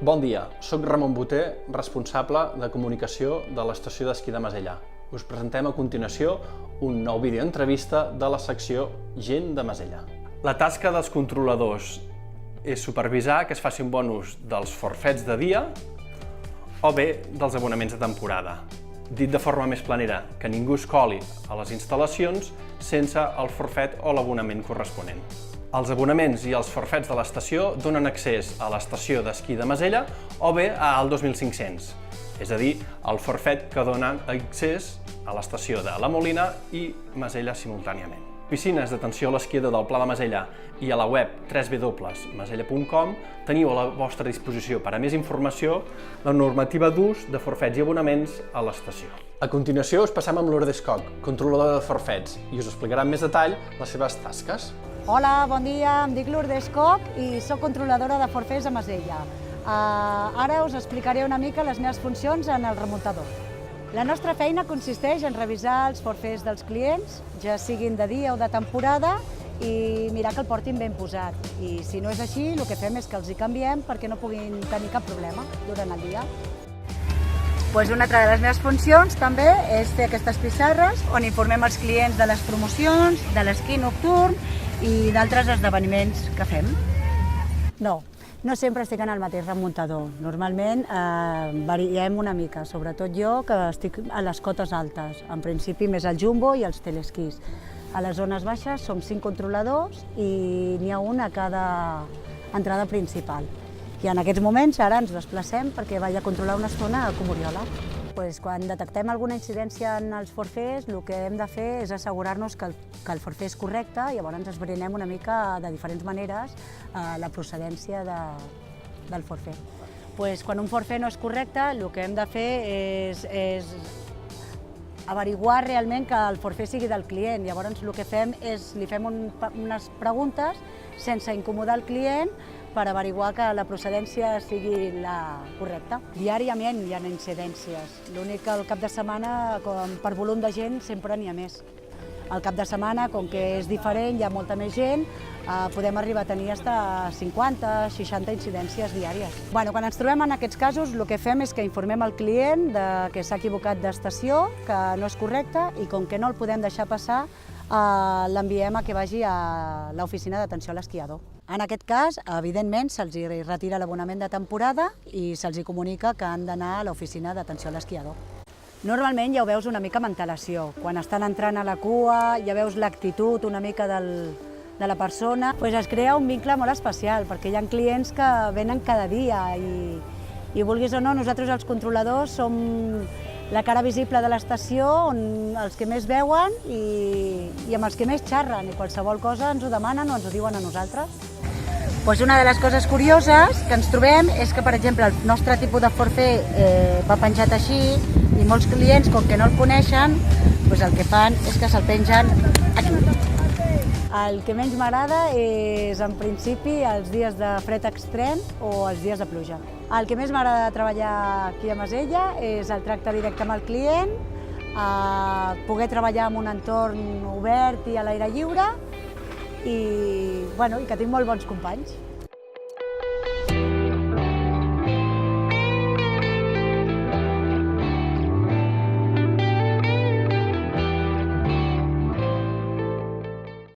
Bon dia, soc Ramon Boter, responsable de comunicació de l'estació d'esquí de Masella. Us presentem a continuació un nou vídeo entrevista de la secció Gent de Masella. La tasca dels controladors és supervisar que es faci un bon ús dels forfets de dia o bé dels abonaments de temporada. Dit de forma més planera, que ningú es coli a les instal·lacions sense el forfet o l'abonament corresponent. Els abonaments i els forfets de l'estació donen accés a l'estació d'esquí de Masella o bé a Alt 2500, és a dir, el forfet que dona accés a l'estació de La Molina i Masella simultàniament. Oficines d'atenció a l'esquiador del Pla de Masella i a la web www.masella.com teniu a la vostra disposició per a més informació la normativa d'ús de forfets i abonaments a l'estació. A continuació us passem amb Lourdes Coc, controladora de forfets, i us explicarà en més detall les seves tasques. Hola, bon dia, em dic Lourdes Coc i soc controladora de forfets a Masella. Ara us explicaré una mica les meves funcions en el remuntador. La nostra feina consisteix en revisar els forfets dels clients, ja siguin de dia o de temporada, i mirar que el portin ben posat. I si no és així, el que fem és que els hi canviem perquè no puguin tenir cap problema durant el dia. Una altra de les meves funcions també és fer aquestes pissarres on informem els clients de les promocions, de l'esquí nocturn i d'altres esdeveniments que fem. No sempre estic en el mateix remuntador. Normalment variem una mica, sobretot jo, que estic a les cotes altes. En principi més el jumbo i els telesquís. A les zones baixes som 5 controladors i n'hi ha un a cada entrada principal. I en aquests moments ara ens desplacem perquè vaig a controlar una estona a Comoriola. Quan detectem alguna incidència en els forfets, el que hem de fer és assegurar-nos que el forfet és correcte i llavors ens esbrinem una mica de diferents maneres la procedència del forfet. Quan un forfet no és correcte, el que hem de fer és averiguar realment que el forfet sigui del client. Llavors el que fem és li fem unes preguntes sense incomodar el client per averiguar que la procedència sigui la correcta. Diàriament hi ha incidències, l'únic que al cap de setmana, per volum de gent, sempre n'hi ha més. Al cap de setmana, com que és diferent, hi ha molta més gent, podem arribar a tenir fins 50-60 incidències diàries. Quan ens trobem en aquests casos, el que fem és que informem el client que s'ha equivocat d'estació, que no és correcte, i com que no el podem deixar passar, l'enviem a que vagi a l'oficina d'atenció a l'esquiador. En aquest cas, evidentment, se'ls retira l'abonament de temporada i se'ls comunica que han d'anar a l'oficina d'atenció a l'esquiador. Normalment ja ho veus una mica amb antelació. Quan estan entrant a la cua, ja veus l'actitud una mica de la persona. Es crea un vincle molt especial, perquè hi ha clients que venen cada dia i vulguis o no, nosaltres els controladors som la cara visible de l'estació, on els que més veuen i amb els que més xerren, i qualsevol cosa ens ho demanen o ens ho diuen a nosaltres. Una de les coses curioses que ens trobem és que, per exemple, el nostre tipus de forfet va penjat així i molts clients, com que no el coneixen, el que fan és que se'l pengen aquí. El que menys m'agrada és, en principi, els dies de fred extrem o els dies de pluja. El que més m'agrada treballar aquí a Masella és el tracte directe amb el client, poder treballar en un entorn obert i a l'aire lliure i que tinc molt bons companys.